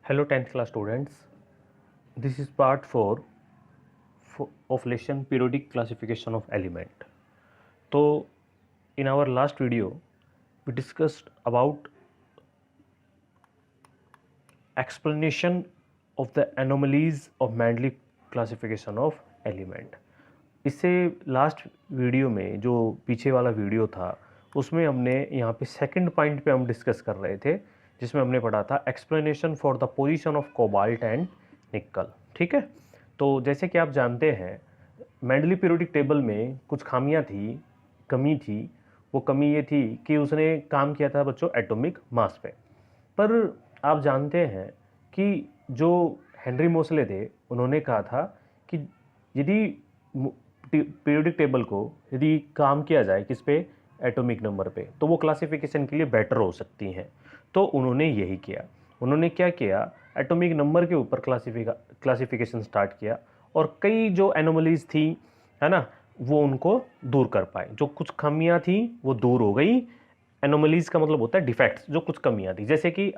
Hello 10th class students. This is part 4 of lesson periodic classification of element. So in our last video we discussed about explanation of the anomalies of Mendeleev classification of element. इससे last video में जो पीछे वाला video था उसमें हमने यहाँ पे सेकंड पॉइंट पे हम डिस्कस कर रहे थे जिसमें हमने पढ़ा था explanation for the position of cobalt and निकल। ठीक है, तो जैसे कि आप जानते हैं मेंडलीव पीरियोडिक टेबल में कुछ खामियां थी, कमी थी। वो कमी ये थी कि उसने काम किया था बच्चों एटॉमिक मास पे। पर आप जानते हैं कि जो हेनरी मोसले थे उन्होंने कहा था कि यदि पीरियोडिक टेबल को यदि काम किया जाए किस पे, एटॉमिक नंबर पे, तो वो क्लासिफिकेशन के लिए बेटर हो सकती हैं। तो उन्होंने यही किया। उन्होंने क्या किया, एटॉमिक नंबर के ऊपर क्लासिफिकेशन स्टार्ट किया और कई जो एनोमलीज थी है ना वो उनको दूर कर पाए। जो कुछ कमियां थी वो दूर हो गई। एनोमलीज का मतलब होता है डिफेक्ट्स, जो कुछ कमियां थी, जैसे कि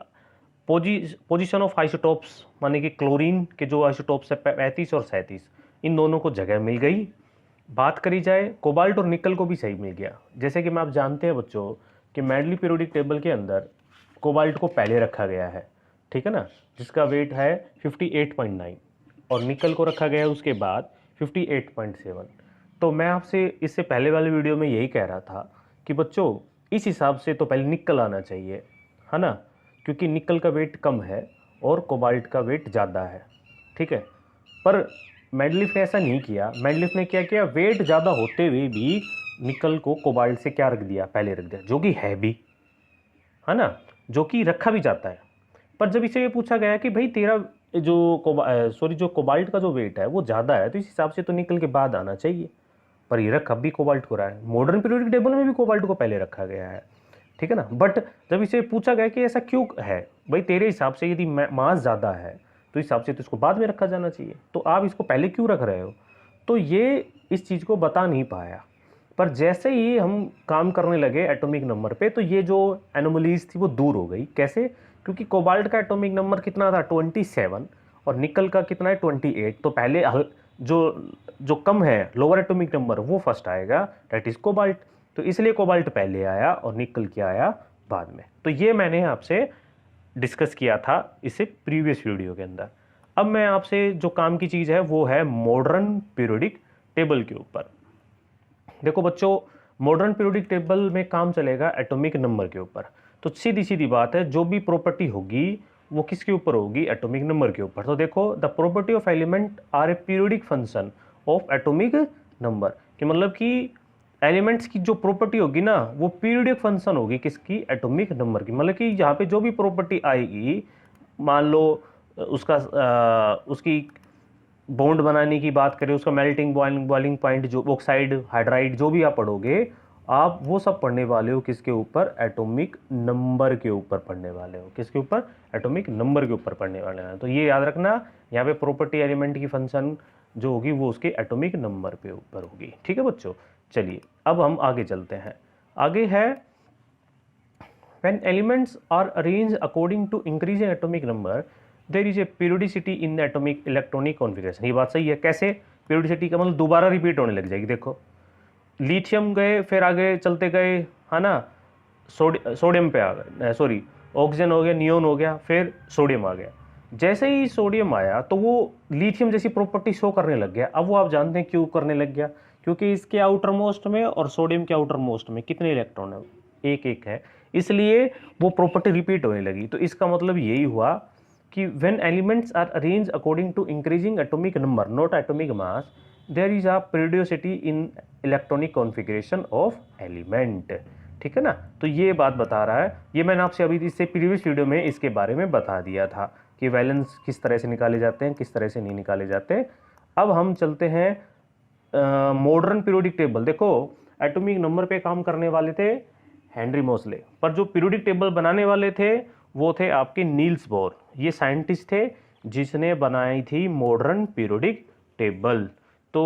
पोजीशन ऑफ आइसोटोप्स, माने कि क्लोरीन के जो आइसोटोप्स है 35 और 37, इन दोनों को जगह मिल गई। बात करी जाए कोबाल्ट और निकल को भी सही मिल गया। जैसे कि मैं आप जानते हैं बच्चों कि मेंडलीव पीरियोडिक टेबल के अंदर कोबाल्ट को पहले रखा गया है, ठीक है ना, जिसका वेट है 58.9 और निकल को रखा गया है उसके बाद 58.7। तो मैं आपसे इससे पहले वाले वीडियो में यही कह रहा था कि बच्चों इस हिसाब से तो पहले निकल आना चाहिए, है ना, क्योंकि निकल का वेट कम है और कोबाल्ट का वेट ज़्यादा है। ठीक है, पर मेंडलीव ने ऐसा नहीं किया। मेंडलीव ने क्या किया, वेट ज़्यादा होते हुए भी निकल को कोबाल्ट से क्या रख दिया, पहले रख दिया, जो कि है भी, है ना, जो कि रखा भी जाता है। पर जब इसे ये पूछा गया कि भाई तेरा जो कोबाल्ट का जो वेट है वो ज़्यादा है तो इस हिसाब से तो निकल के बाद आना चाहिए, पर ये रखा भी कोबाल्ट को रहा है। मॉडर्न पीरियोडिक टेबल में भी कोबाल्ट को पहले रखा गया है, ठीक है ना। बट जब इसे पूछा गया कि ऐसा क्यों है, भाई तेरे हिसाब से यदि मास ज़्यादा है तो इस हिसाब से तो इसको बाद में रखा जाना चाहिए, तो आप इसको पहले क्यों रख रहे हो, तो ये इस चीज़ को बता नहीं पाया। पर जैसे ही हम काम करने लगे एटॉमिक नंबर पे तो ये जो एनोमलीज थी वो दूर हो गई। कैसे, क्योंकि कोबाल्ट का एटॉमिक नंबर कितना था 27 और निकल का कितना है 28। तो पहले जो जो कम है लोअर एटॉमिक नंबर वो फर्स्ट आएगा, दैट इज कोबाल्ट। तो इसलिए कोबाल्ट पहले आया और निकल क्या आया बाद में। तो ये मैंने आपसे डिस्कस किया था इससे प्रीवियस वीडियो के अंदर। अब मैं आपसे जो काम की चीज़ है वो है मॉडर्न पीरियोडिक टेबल के ऊपर। देखो बच्चों, मॉडर्न पीरियोडिक टेबल में काम चलेगा एटॉमिक नंबर के ऊपर। तो सीधी सीधी बात है, जो भी प्रॉपर्टी होगी वो किसके ऊपर होगी, एटॉमिक नंबर के ऊपर। तो देखो, the property of element are a periodic function of atomic number, कि मतलब कि एलिमेंट्स की जो प्रॉपर्टी होगी ना वो पीरियोडिक फंक्शन होगी किसकी, एटॉमिक नंबर की। मतलब कि यहाँ पे जो भी प्रॉपर्टी आएगी, मान लो उसकी बॉन्ड बनाने की बात करें, उसका मेल्टिंग बॉइलिंग पॉइंट, जो ऑक्साइड हाइड्राइड जो भी आप पढ़ोगे, आप वो सब पढ़ने वाले हो किसके ऊपर, एटॉमिक नंबर के ऊपर पढ़ने वाले हो। किसके ऊपर, एटॉमिक नंबर के ऊपर पढ़ने वाले हैं। तो ये याद रखना, यहाँ पे प्रॉपर्टी एलिमेंट की फंक्शन जो होगी वो उसके एटॉमिक नंबर पे ऊपर होगी। ठीक है बच्चों, चलिए अब हम आगे चलते हैं। आगे है when elements are arranged according to increasing atomic number there is a periodicity in the atomic electronic configuration। ये बात सही है। कैसे, periodicity का मतलब दोबारा रिपीट होने लग जाएगी। देखो लिथियम गए, फिर आगे चलते गए, है ना, सोडियम पे आ गए, सॉरी ऑक्सीजन हो गया, नियोन हो गया, फिर सोडियम आ गया। जैसे ही सोडियम आया तो वो लिथियम जैसी प्रॉपर्टी शो करने लग गया। अब वो आप जानते हैं क्यों करने लग गया, क्योंकि इसके आउटर मोस्ट में और सोडियम के आउटर मोस्ट में कितने इलेक्ट्रॉन है, एक एक है, इसलिए वो प्रॉपर्टी रिपीट होने लगी। तो इसका मतलब यही हुआ कि when elements are arranged according to increasing atomic number not atomic mass there is a periodicity in electronic configuration of element। ठीक है ना, तो ये बात बता रहा है। ये मैंने आपसे अभी इससे प्रीवियस वीडियो में इसके बारे में बता दिया था कि वैलेंस किस तरह से निकाले जाते हैं, किस तरह से नहीं निकाले जाते। अब हम चलते हैं मॉडर्न पीरियोडिक टेबल। देखो एटॉमिक नंबर पे काम करने वाले थे हेनरी मोसले, पर जो पीरियोडिक टेबल बनाने वाले थे वो थे आपके नील्स बोर। ये साइंटिस्ट थे जिसने बनाई थी मॉडर्न पीरियोडिक टेबल। तो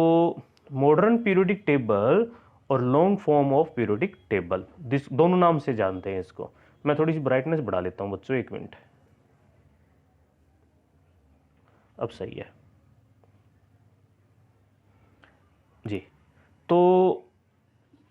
मॉडर्न पीरियोडिक टेबल और long form of periodic table, दोनों नाम से जानते हैं इसको। मैं थोड़ी सी ब्राइटनेस बढ़ा लेता हूँ बच्चों, एक मिनट। अब सही है जी। तो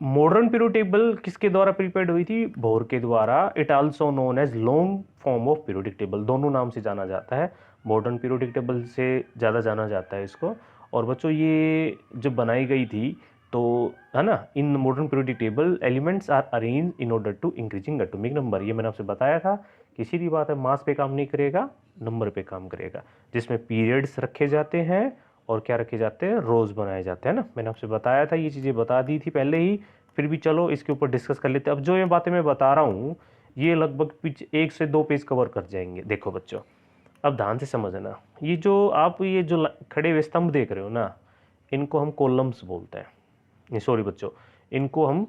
मॉडर्न पीरियड टेबल किसके द्वारा प्रिपेयर्ड हुई थी? बोर के द्वारा। It also known as long form of periodic table, दोनों नाम से जाना जाता है। मॉडर्न पीरियोडिक टेबल से ज़्यादा जाना जाता है इसको। और बच्चों ये जब बनाई गई थी तो है ना, in modern periodic table elements are arrange in order to increasing atomic number. ये मैंने आपसे बताया था कि सीधी बात है, मास पे काम नहीं करेगा, नंबर पे काम करेगा, जिसमें पीरियड्स रखे जाते हैं और क्या रखे जाते हैं, रोज बनाए जाते हैं ना। मैंने आपसे बताया था, ये चीज़ें बता दी थी पहले ही, फिर भी चलो इसके ऊपर डिस्कस कर लेते हैं। अब जो ये बातें मैं बता रहा हूँ ये लगभग 1 से 2 पेज कवर कर जाएंगे। देखो बच्चों, अब ध्यान से समझना, ये जो आप ये जो खड़े हुए स्तंभ देख रहे हो ना, इनको हम कॉलम्स बोलते हैं। सॉरी बच्चों, इनको हम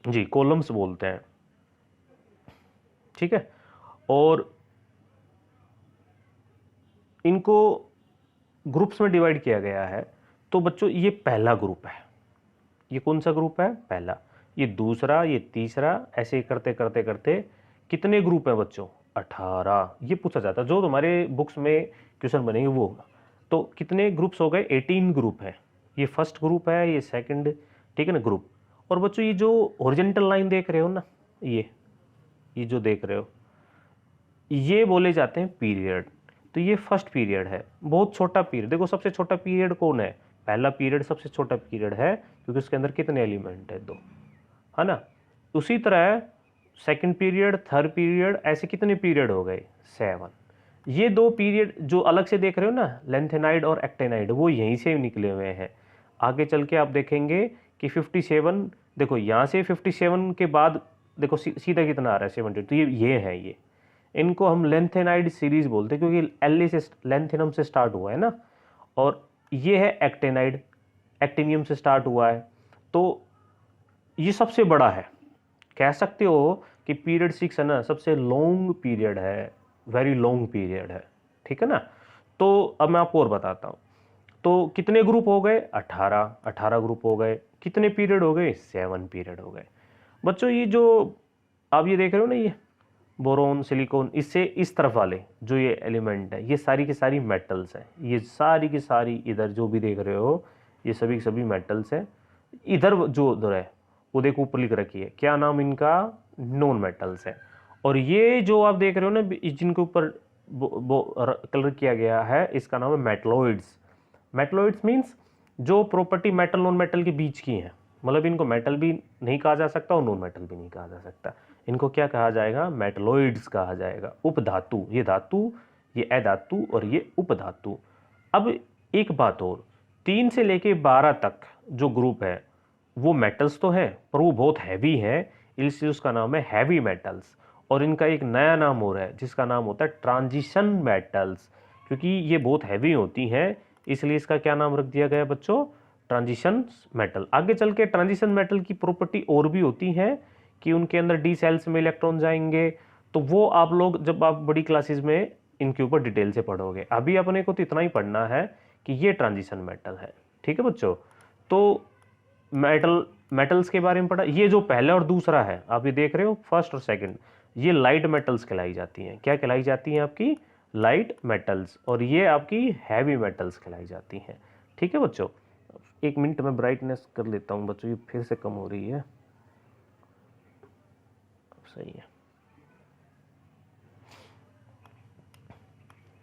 जी कॉलम्स बोलते हैं, ठीक है। और इनको ग्रुप्स में डिवाइड किया गया है। तो बच्चों ये पहला ग्रुप है, ये कौन सा ग्रुप है? पहला। ये दूसरा, ये तीसरा, ऐसे करते करते करते कितने ग्रुप हैं बच्चों? 18। ये पूछा जाता है, जो तुम्हारे बुक्स में क्वेश्चन बनेंगे वो होगा। तो कितने ग्रुप्स हो गए? 18 ग्रुप है। ये फर्स्ट ग्रुप है, ये सेकंड, ठीक है ना, ग्रुप। और बच्चों ये जो ओरिजेंटल लाइन देख रहे हो ना, ये जो देख रहे हो, ये बोले जाते हैं पीरियड। तो ये फर्स्ट पीरियड है, बहुत छोटा पीरियड। देखो सबसे छोटा पीरियड कौन है? पहला पीरियड सबसे छोटा पीरियड है, क्योंकि उसके अंदर कितने एलिमेंट है? 2, है ना। उसी तरह सेकंड पीरियड, थर्ड पीरियड, ऐसे कितने पीरियड हो गए? 7। ये 2 पीरियड जो अलग से देख रहे हो ना, लेंथेनाइड और एक्टेनाइड, वो यहीं से निकले हुए हैं। आगे चल के आप देखेंगे कि 57, देखो यहाँ से 57 के बाद देखो सीधा कितना आ रहा है? 70। तो ये है, ये इनको हम लेंथेनाइड सीरीज बोलते हैं, क्योंकि एल से लेंथेनम से स्टार्ट हुआ है ना। और ये है एक्टेनाइड, एक्टिनियम से स्टार्ट हुआ है। तो ये सबसे बड़ा है, कह सकते हो कि पीरियड 6 है ना, सबसे लॉन्ग पीरियड है, वेरी लॉन्ग पीरियड है, ठीक है ना। तो अब मैं आपको और बताता हूँ। तो कितने ग्रुप हो गए? 18। 18 ग्रुप हो गए। कितने पीरियड हो गए? 7 पीरियड हो गए। बच्चों ये जो आप ये देख रहे हो ना, ये बोरोन, सिलिकॉन, इससे इस तरफ वाले जो ये एलिमेंट है, ये सारी की सारी मेटल्स हैं। ये सारी की सारी इधर जो भी देख रहे हो, ये सभी की सभी मेटल्स हैं। इधर जो उधर है वो देखो ऊपर लिख रखी है, क्या नाम इनका? नॉन मेटल्स है। और ये जो आप देख रहे हो ना, जिनके ऊपर कलर किया गया है, इसका नाम है मेटलॉइड्स। मेटलॉइड्स मीन्स जो प्रॉपर्टी मेटल नॉन मेटल के बीच की है, मतलब इनको मेटल भी नहीं कहा जा सकता और नॉन मेटल भी नहीं कहा जा सकता। इनको क्या कहा जाएगा? मेटलॉइड्स कहा जाएगा। उपधातु, ये धातु, ये अधातु और ये उपधातु। अब एक बात और, 3 से लेके 12 तक जो ग्रुप है वो मेटल्स तो है, पर वो बहुत हैवी है, इसलिए उसका नाम है हैवी मेटल्स। और इनका एक नया नाम हो रहा है जिसका नाम होता है ट्रांजिशन मेटल्स, क्योंकि ये बहुत हैवी होती हैं, इसलिए इसका क्या नाम रख दिया गया बच्चों? Transition metal. आगे चल के ट्रांजिशन मेटल की प्रॉपर्टी और भी होती है कि उनके अंदर डी सेल्स में इलेक्ट्रॉन जाएंगे। तो वो आप लोग जब आप बड़ी क्लासेस में इनके ऊपर डिटेल से पढ़ोगे, अभी अपने को तो इतना ही पढ़ना है कि ये ट्रांजिशन मेटल है, ठीक है बच्चों। तो मेटल्स के बारे में पढ़ा। ये जो पहला और दूसरा है, आप ये देख रहे हो, फर्स्ट और सेकंड, ये लाइट मेटल्स कहलाई जाती हैं। क्या कहलाई जाती हैं? आपकी लाइट मेटल्स। और ये आपकी हैवी मेटल्स कहलाई जाती हैं, ठीक है बच्चों। 1 मिनट में ब्राइटनेस कर लेता हूँ बच्चों, ये फिर से कम हो रही है। सही है,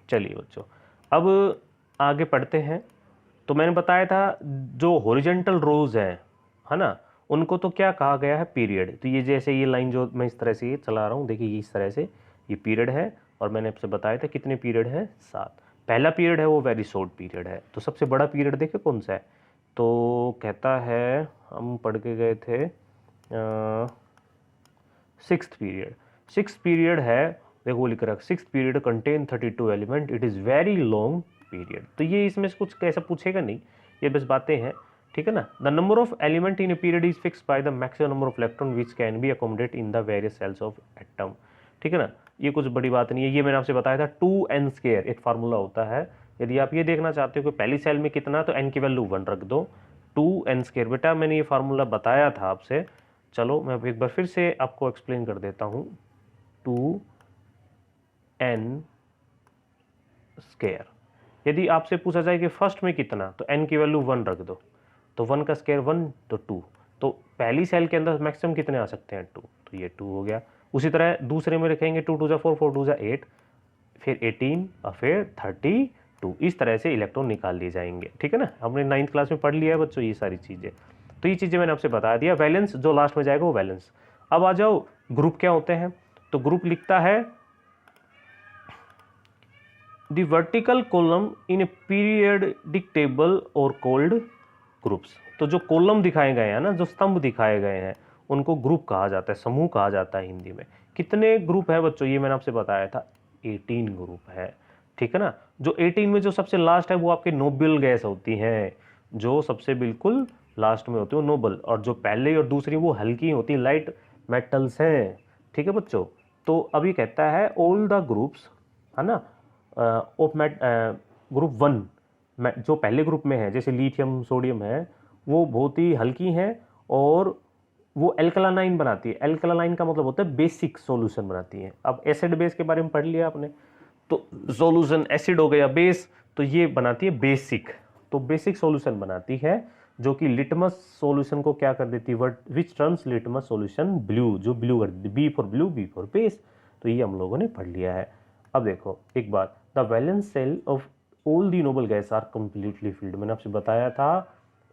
चलिए बच्चों अब आगे पढ़ते हैं। तो मैंने बताया था जो हॉरिजॉन्टल रोज है ना, उनको तो क्या कहा गया है? पीरियड। तो ये जैसे ये लाइन जो मैं इस तरह से ये चला रहा हूँ, देखिए ये इस तरह से ये पीरियड है। और मैंने आपसे बताया था कितने पीरियड है? 7। पहला पीरियड है वो वेरी शॉर्ट पीरियड है। तो सबसे बड़ा पीरियड देखे कौन सा है? तो कहता है, हम पढ़ के गए थे, 6th पीरियड। 6th पीरियड है, देखो लिख रखा 6th period contain 32 element, it is very long period. तो ये इसमें से कुछ कैसा पूछेगा नहीं, ये बस बातें हैं, ठीक है ना। The number of element in a period is fix by the maximum number of electron which can be accommodate in the various cells of atom, ठीक है ना। ये कुछ बड़ी बात नहीं है, ये मैंने आपसे बताया था 2n² एक फार्मूला होता है। यदि आप ये देखना चाहते हो कि पहली सेल में कितना, तो n की वैल्यू 1 रख दो, 2n²। बेटा मैंने ये फार्मूला बताया था आपसे, चलो मैं एक बार फिर से आपको एक्सप्लेन कर देता हूँ। 2n², यदि आपसे पूछा जाए कि फर्स्ट में कितना, तो n की वैल्यू 1 रख दो, तो 1 का स्क्वायर 1 तो 2, तो पहली सेल के अंदर मैक्सिमम कितने आ सकते हैं 2, तो ये 2 हो गया। उसी तरह दूसरे में रखेंगे 2 2 4 4 2 8, फिर 18 और फिर 32, इस तरह से इलेक्ट्रॉन निकाल लिए जाएंगे। ठीक है ना, हमने 9th क्लास में पढ़ लिया है बच्चों ये सारी चीज़ें। तो ये चीज़ें मैंने आपसे बता दिया। वैलेंस जो लास्ट में जाएगा वो वैलेंस। अब आ जाओ ग्रुप क्या होते हैं। तो ग्रुप लिखता है the vertical column in A periodic table और कॉल्ड ग्रुप्स। तो जो कॉलम दिखाए गए हैं ना, जो स्तंभ दिखाए गए हैं, उनको ग्रुप कहा जाता है, समूह कहा जाता है हिंदी में। कितने ग्रुप है बच्चों, ये मैंने आपसे बताया था 18 ग्रुप है। ठीक है ना, जो 18 में जो सबसे लास्ट है वो आपके नोबल गैस होती हैं, जो सबसे बिल्कुल लास्ट में होती है वो नोबल, और जो पहले और दूसरी वो हल्की होती है, लाइट मेटल्स हैं। ठीक है बच्चों, तो अभी कहता है ऑल द ग्रुप्स, है ना, ऑफ ग्रुप 1 जो पहले ग्रुप में है, जैसे लिथियम सोडियम है, वो बहुत ही हल्की हैं और वो एल्कलानाइन बनाती है। एल्कलानाइन का मतलब होता है बेसिक सॉल्यूशन बनाती है। अब एसिड बेस के बारे में पढ़ लिया आपने, तो सॉल्यूशन एसिड हो गया, बेस, तो ये बनाती है बेसिक। तो बेसिक सॉल्यूशन बनाती है, जो कि लिटमस सॉल्यूशन को क्या कर देती है, which turns litmus solution blue, जो ब्लू कर देती है, B for blue, B for base. तो ये हम लोगों ने पढ़ लिया है। अब देखो एक बात, the valence shell of all the noble gas are completely filled. मैंने आपसे बताया था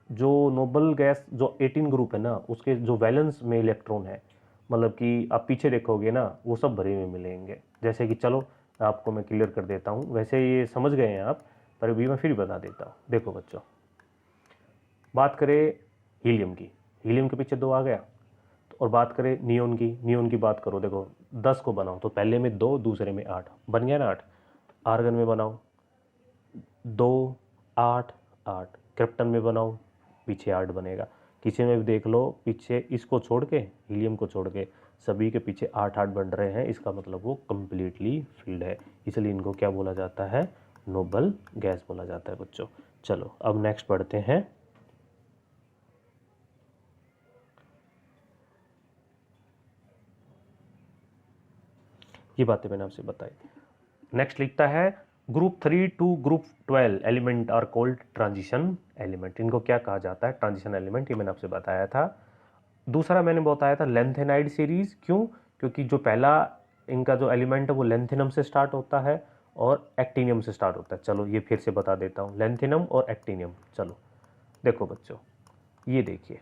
जो नोबल गैस जो 18 ग्रुप है ना, उसके जो वैलेंस में इलेक्ट्रॉन है, मतलब कि आप पीछे देखोगे ना, वो सब भरे हुए मिलेंगे। जैसे कि चलो आपको मैं क्लियर कर देता हूँ, वैसे ये समझ गए हैं आप, पर अभी मैं फिर बता देता हूँ। देखो बच्चों, बात करें हीलियम की, हीलियम के पीछे 2 आ गया। और बात करें नियोन की, नियोन की बात करो, देखो 10 को बनाओ तो पहले में 2, दूसरे में 8, बन गया ना 8। आर्गन में बनाओ 2 8 8, क्रिप्टन में बनाओ पीछे 8 बनेगा। किसी में भी देख लो पीछे इसको छोड़ के, हीलियम को छोड़ के सभी के पीछे 8 8 बन रहे हैं, इसका मतलब वो कंप्लीटली फिल्ड है। इसलिए इनको क्या बोला जाता है, नोबल गैस बोला जाता है बच्चों। चलो अब नेक्स्ट पढ़ते हैं। ये बातें मैंने आपसे बताई। नेक्स्ट लिखता है group 3 to group 12 element are called transition element. इनको क्या कहा जाता है, ट्रांजिशन एलिमेंट, ये मैंने आपसे बताया था। दूसरा मैंने बताया था लेंथेनाइड सीरीज। क्यों, क्योंकि जो पहला इनका जो एलिमेंट है वो लेंथेनम से स्टार्ट होता है और एक्टिनियम से स्टार्ट होता है। चलो ये फिर से बता देता हूँ, लेंथेनम और एक्टिनियम। चलो देखो बच्चों, ये देखिए,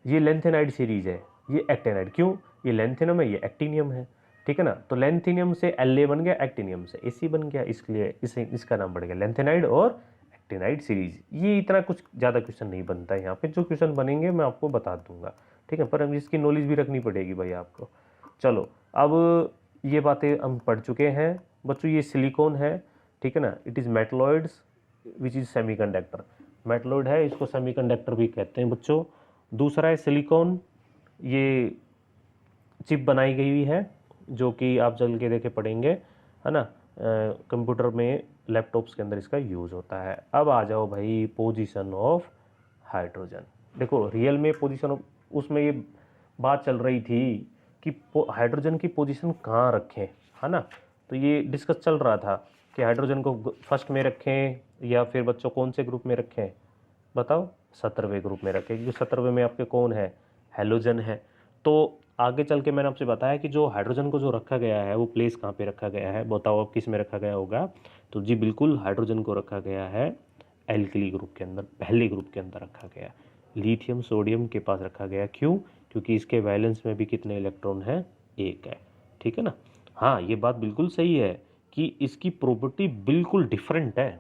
ये लेंथेनाइड सीरीज है, ये एक्टेनाइड। क्यों, ये लेंथेनम है, ये एक्टिनियम है। ठीक है ना, तो लेंथेनियम से एल बन गया, एक्टिनियम से एसी बन गया, इसलिए इसका नाम बढ़ गया लेंथेनाइड और एक्टिनाइड सीरीज। ये इतना कुछ ज़्यादा क्वेश्चन नहीं बनता है यहाँ पे, जो क्वेश्चन बनेंगे मैं आपको बता दूंगा। ठीक है, पर अब इसकी नॉलेज भी रखनी पड़ेगी भाई आपको। चलो अब ये बातें हम पढ़ चुके हैं बच्चों। ये सिलिकॉन है, ठीक है ना, it is metalloids which is semiconductor. Metalloid है, इसको सेमीकंडक्टर भी कहते हैं बच्चों। दूसरा है सिलिकॉन, ये चिप बनाई गई हुई है, जो कि आप चल के देखे पढ़ेंगे, है ना, कंप्यूटर में, लैपटॉप्स के अंदर इसका यूज़ होता है। अब आ जाओ भाई पोजीशन ऑफ हाइड्रोजन। देखो रियल में पोजीशन ऑफ, उसमें ये बात चल रही थी कि हाइड्रोजन की पोजीशन कहाँ रखें, है ना। तो ये डिस्कस चल रहा था कि हाइड्रोजन को फर्स्ट में रखें या फिर बच्चों कौन से ग्रुप में रखें, बताओ। 17वें ग्रुप में रखें, क्योंकि 17वें में आपके कौन है, हेलोजन है। तो आगे चल के मैंने आपसे बताया कि जो हाइड्रोजन को जो रखा गया है वो प्लेस कहाँ पे रखा गया है, बताओ अब किस में रखा गया होगा। तो जी बिल्कुल, हाइड्रोजन को रखा गया है एल्कली ग्रुप के अंदर, पहले ग्रुप के अंदर रखा गया। लिथियम सोडियम के पास रखा गया। क्यों, क्योंकि इसके वैलेंस में भी कितने इलेक्ट्रॉन है, 1 है। ठीक है ना, हाँ ये बात बिल्कुल सही है कि इसकी प्रॉपर्टी बिल्कुल डिफरेंट है।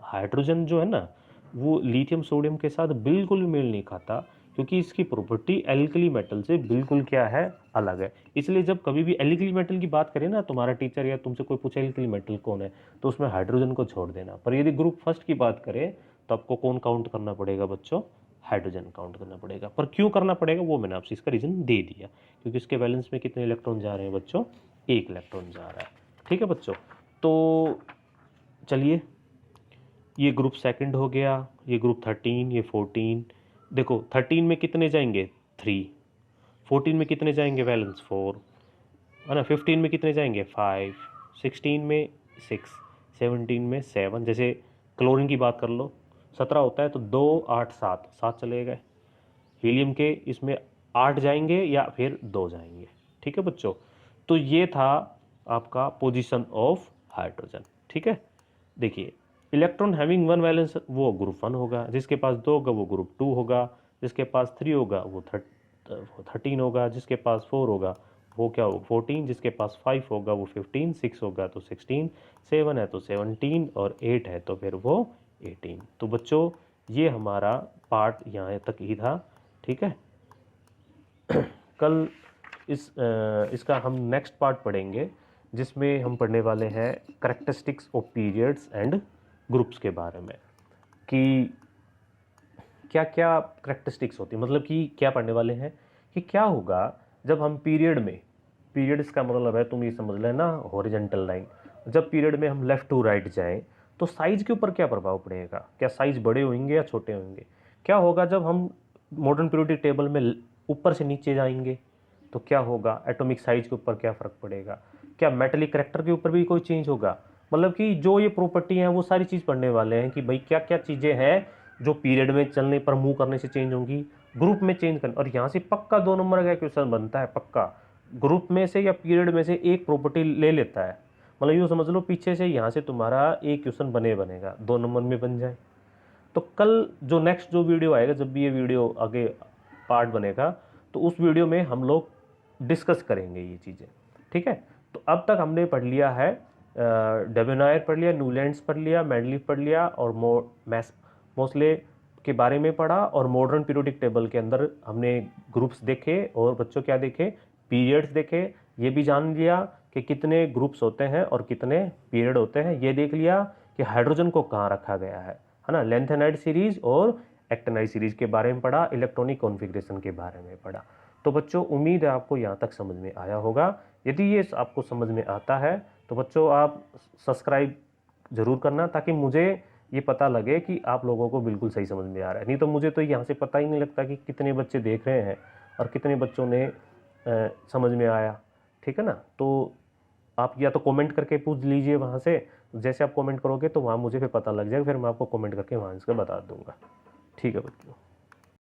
हाइड्रोजन जो है ना, वो लिथियम सोडियम के साथ बिल्कुल भी मेल नहीं खाता, क्योंकि इसकी प्रॉपर्टी एल्कली मेटल से बिल्कुल क्या है, अलग है। इसलिए जब कभी भी एल्कली मेटल की बात करें ना, तुम्हारा टीचर या तुमसे कोई पूछे एल्कली मेटल कौन है, तो उसमें हाइड्रोजन को छोड़ देना। पर यदि ग्रुप फर्स्ट की बात करें तो आपको कौन काउंट करना पड़ेगा बच्चों, हाइड्रोजन काउंट करना पड़ेगा। पर क्यों करना पड़ेगा वो मैंने आपसे इसका रीजन दे दिया, क्योंकि इसके बैलेंस में कितने इलेक्ट्रॉन जा रहे हैं बच्चों, 1 इलेक्ट्रॉन जा रहा है। ठीक है बच्चों, तो चलिए ये ग्रुप सेकंड हो गया, ये ग्रुप 13, ये 14। देखो 13 में कितने जाएंगे, 3। 14 में कितने जाएंगे, बैलेंस 4, है ना। 15 में कितने जाएंगे, 5। 16 में 6, 17 में 7। जैसे क्लोरीन की बात कर लो, 17 होता है तो 2 8 7 7 चले गए। हीलियम के इसमें 8 जाएंगे या फिर 2 जाएंगे। ठीक है बच्चों, तो ये था आपका पोजीशन ऑफ हाइड्रोजन। ठीक है, देखिए इलेक्ट्रॉन हैविंग 1 वैलेंस वो ग्रुप 1 होगा, जिसके पास 2 होगा वो ग्रुप 2 होगा, जिसके पास 3 होगा वो 13 होगा, जिसके पास 4 होगा वो क्या होगा 14, जिसके पास 5 होगा वो 15, 6 होगा तो 16, 7 है तो 17 और 8 है तो फिर वो 18। तो बच्चों ये हमारा पार्ट यहाँ तक ही था। ठीक है, कल इसका हम नेक्स्ट पार्ट पढ़ेंगे, जिसमें हम पढ़ने वाले हैं characteristics of periods and groups के बारे में, कि क्या क्या करेक्टरिस्टिक्स होती है, मतलब कि क्या पढ़ने वाले हैं कि क्या होगा जब हम पीरियड में, पीरियड्स का मतलब है तुम ये समझ लेना हॉरिजॉन्टल लाइन, जब पीरियड में हम लेफ्ट टू राइट जाएं तो साइज के ऊपर क्या प्रभाव पड़ेगा, क्या साइज बड़े होंगे या छोटे होंगे। क्या होगा जब हम मॉडर्न पीरियोडिक टेबल में ऊपर से नीचे जाएंगे तो क्या होगा, एटॉमिक साइज के ऊपर क्या फ़र्क पड़ेगा, क्या मेटेलिक करैक्टर के ऊपर भी कोई चेंज होगा। मतलब कि जो ये प्रॉपर्टी हैं वो सारी चीज़ पढ़ने वाले हैं कि भाई क्या क्या चीज़ें हैं जो पीरियड में चलने पर मूव करने से चेंज होंगी, ग्रुप में चेंज करने। और यहाँ से पक्का 2 नंबर का क्वेश्चन बनता है, पक्का ग्रुप में से या पीरियड में से एक प्रॉपर्टी ले लेता है। मतलब यूँ समझ लो पीछे से यहाँ से तुम्हारा एक क्वेश्चन बनेगा 2 नंबर में बन जाए। तो कल जो नेक्स्ट जो वीडियो आएगा, जब भी ये वीडियो आगे पार्ट बनेगा तो उस वीडियो में हम लोग डिस्कस करेंगे ये चीज़ें। ठीक है, तो अब तक हमने पढ़ लिया है डेबेनायर पढ़ लिया, न्यूलैंड्स पढ़ लिया, मेंडलीफ पढ़ लिया और मोसले के बारे में पढ़ा, और मॉडर्न पीरियोडिक टेबल के अंदर हमने ग्रुप्स देखे और बच्चों क्या देखे, पीरियड्स देखे। ये भी जान लिया कि कितने ग्रुप्स होते हैं और कितने पीरियड होते हैं। ये देख लिया कि हाइड्रोजन को कहाँ रखा गया है ना, लेंथेनाइड सीरीज और एक्टिनाइड सीरीज के बारे में पढ़ा, इलेक्ट्रॉनिक कॉन्फ़िगरेशन के बारे में पढ़ा। तो बच्चों उम्मीद है आपको यहाँ तक समझ में आया होगा। यदि ये आपको समझ में आता है तो बच्चों आप सब्सक्राइब ज़रूर करना, ताकि मुझे ये पता लगे कि आप लोगों को बिल्कुल सही समझ में आ रहा है। नहीं तो मुझे तो यहाँ से पता ही नहीं लगता कि कितने बच्चे देख रहे हैं और कितने बच्चों ने समझ में आया। ठीक है ना, तो आप या तो कमेंट करके पूछ लीजिए वहाँ से, जैसे आप कमेंट करोगे तो वहाँ मुझे फिर पता लग जाएगा, फिर मैं आपको कमेंट करके वहाँ से बता दूंगा। ठीक है बच्चों।